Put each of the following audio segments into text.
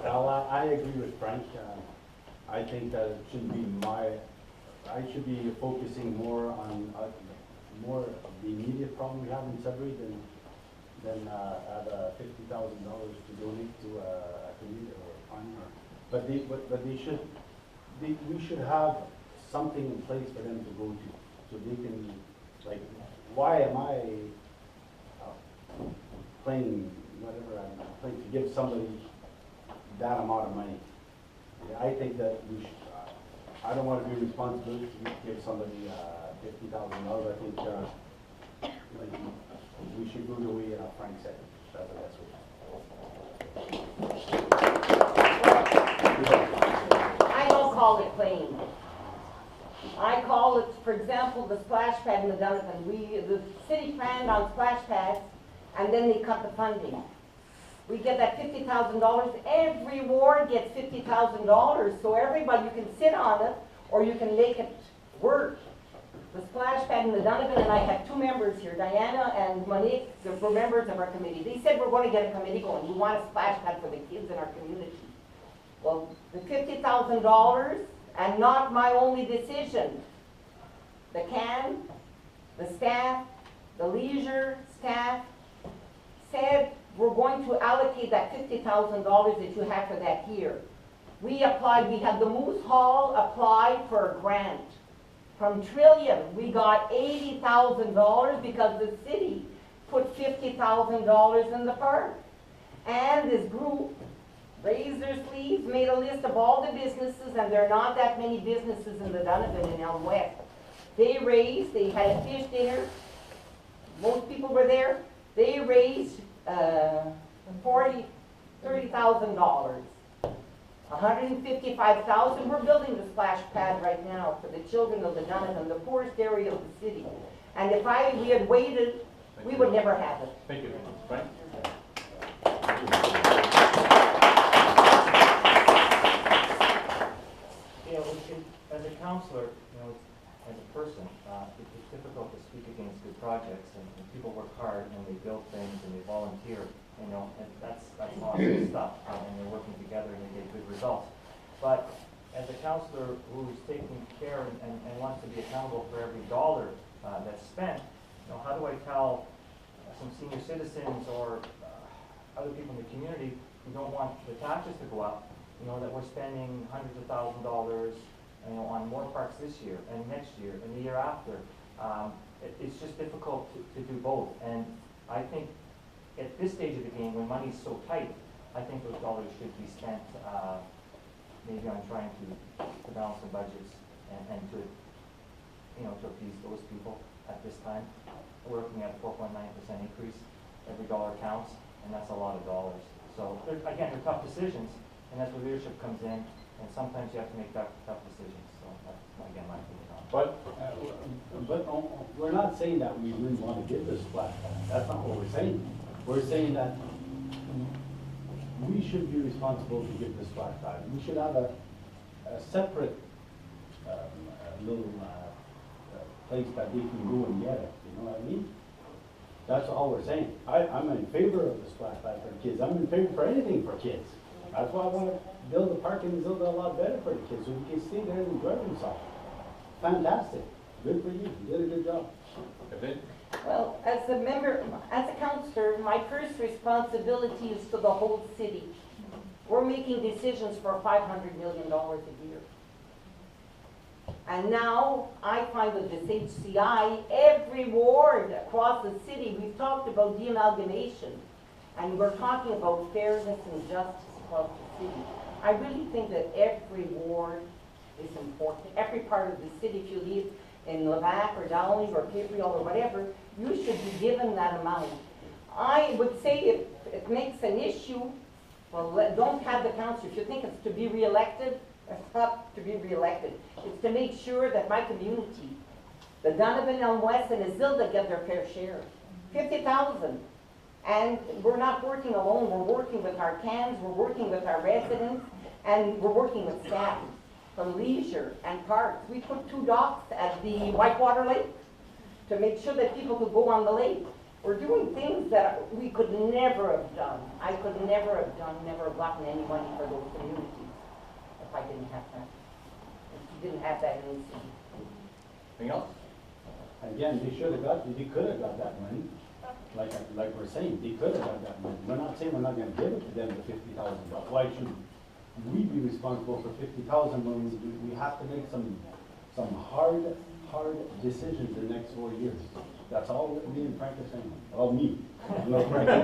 Well, I agree with Frank. I think that it should be I should be focusing more on more of the immediate problem we have in Sudbury than have $50,000 to donate to a community or a fund. But we should have something in place for them to go to, so they can, like, why am I playing whatever I'm playing to give somebody that amount of money? I think that we should. I don't want to be responsible to give somebody $50,000. I think like we should go the way Frank said. That's the best way. I don't call it playing. I call it, for example, the splash pad in the Donovan. The city planned on splash pads, and then they cut the funding. We get that $50,000. Every ward gets $50,000, so everybody, you can sit on it, or you can make it work. The splash pad in the Donovan, and I have two members here, Diana and Monique, the members of our committee. They said we're going to get a committee going. We want a splash pad for the kids in our community. Well, the $50,000, and not my only decision. The CAN, the staff, the leisure staff said we're going to allocate that $50,000 that you have for that year. We applied, we had the Moose Hall apply for a grant. From Trillium, we got $80,000 because the city put $50,000 in the park. And this group raised their sleeves, made a list of all the businesses, and there are not that many businesses in the Donovan and Elm West. They raised, they had a fish dinner, most people were there. They raised $30,000. $155,000. We're building the splash pad right now for the children of the Donovan, the poorest area of the city. And if we had waited, we would never have it. Thank you. Frank? As a counselor, as a person, it's difficult to speak against good projects, and people work hard and they build things and they volunteer, and that's awesome stuff, and they're working together and they get good results. But as a counselor who's taking care and wants to be accountable for every dollar that's spent, how do I tell some senior citizens or other people in the community who don't want the taxes to go up, that we're spending hundreds of thousands of dollars on more parks this year and next year and the year after. It's just difficult to do both. And I think at this stage of the game, when money's so tight, I think those dollars should be spent maybe on trying to balance the budgets and to appease those people at this time. We're looking at a 4.9% increase. Every dollar counts, and that's a lot of dollars. So again, they're tough decisions, and that's where leadership comes in. And sometimes you have to make tough decisions. So that's, again, my opinion on it. But we're not saying that we wouldn't want to give this splash pad. That's not what we're saying. We're saying that we should be responsible to give this splash pad. We should have a separate little place that they can go and get it. You know what I mean? That's all we're saying. I'm in favor of the splash pad for kids. I'm in favor for anything for kids. That's why I want to build a park in Zilda a lot better for the kids, so we can stay there and enjoy themselves. Fantastic. Good for you. You did a good job. Well, as a member, as a counselor, my first responsibility is to the whole city. We're making decisions for $500 million a year. And now I find with this HCI, every ward across the city, we've talked about de-amalgamation, and we're talking about fairness and justice across the city. I really think that every ward is important. Every part of the city, if you live in Levack or Dowling or Gabriel or whatever, you should be given that amount. I would say if it makes an issue, well, don't have the council. If you think it's to be re-elected, it's not to be re-elected. It's to make sure that my community, the Donovan, Elm West, and Azilda get their fair share. 50,000. And we're not working alone. We're working with our CANs, we're working with our residents, and we're working with staff from leisure and parks. We put 2 docks at the Whitewater Lake to make sure that people could go on the lake. We're doing things that we could never have done. I could never have done, never have gotten any money for those communities if I didn't have that. If you didn't have that in the city. Anything else? Again, they should have got, they could have got that money. Like we're saying, they could have got that money. We're not saying we're not gonna give it to them, the $50,000, but why should we be responsible for $50,000 when we have to make some hard decisions in the next 4 years? That's all me and Frank are saying. Well, me. No, Frank. Let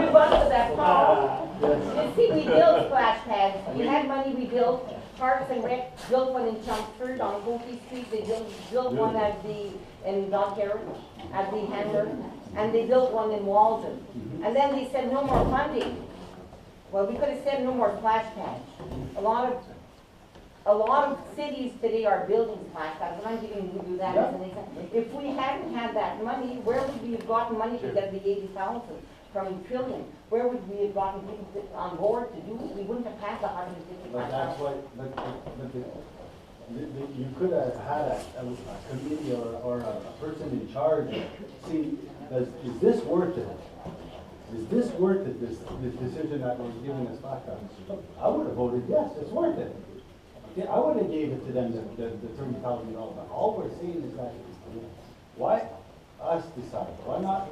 me run to that Paul. You see, we built splash pads. We had money, we built. Parks and Rec built one in Chelmsford on Gopi Street. They built one in Doncaster at the Hammer. And they built one in Walden. And then they said no more funding. Well, we could have said no more splash pads. A lot of cities today are building splash pads, and I'm giving you that as an example. If we hadn't had that money, where would we have gotten money to get the 80,000 from Trillium? Where would we have gotten people on board to do it? We wouldn't have had the But that's 155,000. why, you could have had a committee or a person in charge. See, is this worth it? Is this worth it, this decision that was giving us back? I would have voted yes, it's worth it. Yeah, I would have gave it to them, the $30,000. All we're saying is that, why us decide? Why not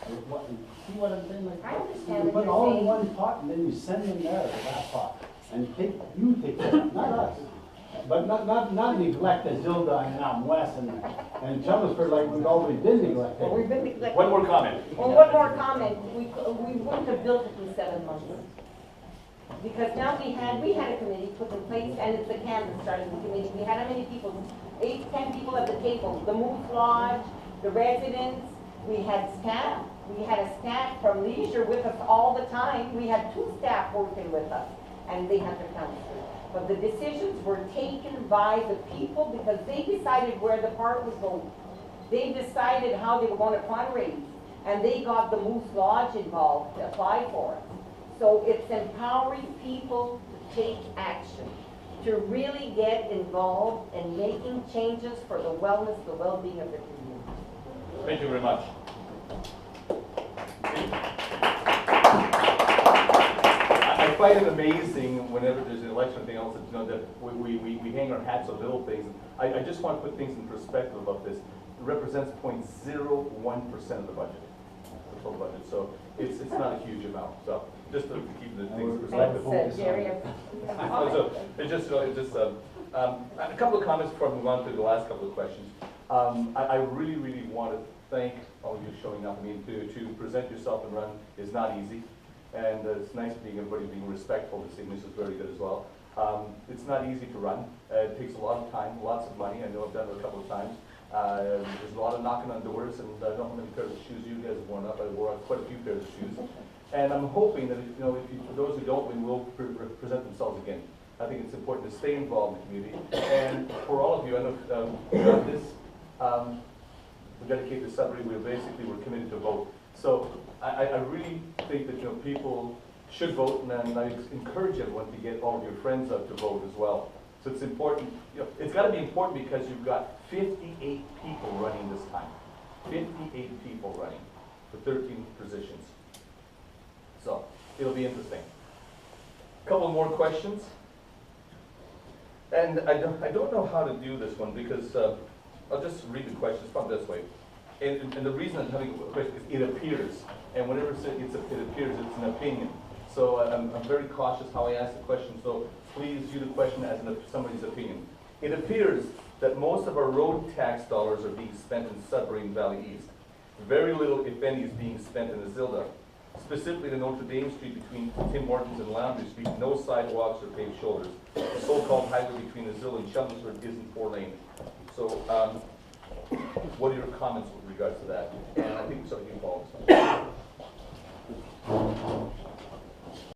see what I'm saying? Like, I understand you what put you're all in saying. one pot and then you send them there to that pot. And you take care of it, not us. But not neglect as Zilda and out west and Chelmsford like we've always been neglected. Well, we've been neglected. One more comment. Well, one more comment. We wouldn't have built it in 7 months. Because now we had a committee put in place, and it's the canvas starting the committee. We had how many people? 8, 10 people at the table. The Moose Lodge, the residents, we had staff. We had a staff from Leisure with us all the time. We had 2 staff working with us, and they had to counsel. But the decisions were taken by the people because they decided where the park was going. They decided how they were going to fundraise, and they got the Moose Lodge involved to apply for it. So it's empowering people to take action, to really get involved in making changes for the wellness, the well-being of the community. Thank you very much. I find it amazing whenever there's an election or anything else, that we hang our hats on little things. I just want to put things in perspective of this. It represents 0.01% of the budget, the total budget. So it's not a huge amount. So just to keep the things in perspective. Thanks, Jerry. So it's just a couple of comments before I move on to the last couple of questions. I really want to thank all of you showing up. I mean, to present yourself and run is not easy. And it's nice everybody being respectful. The signal is very good as well. It's not easy to run. It takes a lot of time, lots of money. I know I've done it a couple of times. There's a lot of knocking on doors, and I don't know how many pairs of shoes you guys have worn up. I wore quite a few pairs of shoes. And I'm hoping that, for those who don't win, will present themselves again. I think it's important to stay involved in the community. And for all of you, I know we dedicate to Sudbury, we're committed to vote. So I really think that people should vote, and I encourage everyone to get all of your friends out to vote as well. So it's important. It's got to be important because you've got 58 people running this time. 58 people running for 13 positions. So it'll be interesting. A couple more questions. And I don't know how to do this one because I'll just read the questions probably this way. And the reason I'm having a question is it appears, and whenever it appears, it's an opinion. So I'm very cautious how I ask the question, so please view the question as somebody's opinion. It appears that most of our road tax dollars are being spent in Sudbury and Valley East. Very little, if any, is being spent in Azilda. Specifically the Notre Dame Street between Tim Hortons and Laundry Street, no sidewalks or paved shoulders. The so-called highway between Azilda and Chelmsford isn't 4-lane. So what are your comments with regards to that? And I think some of you follow this.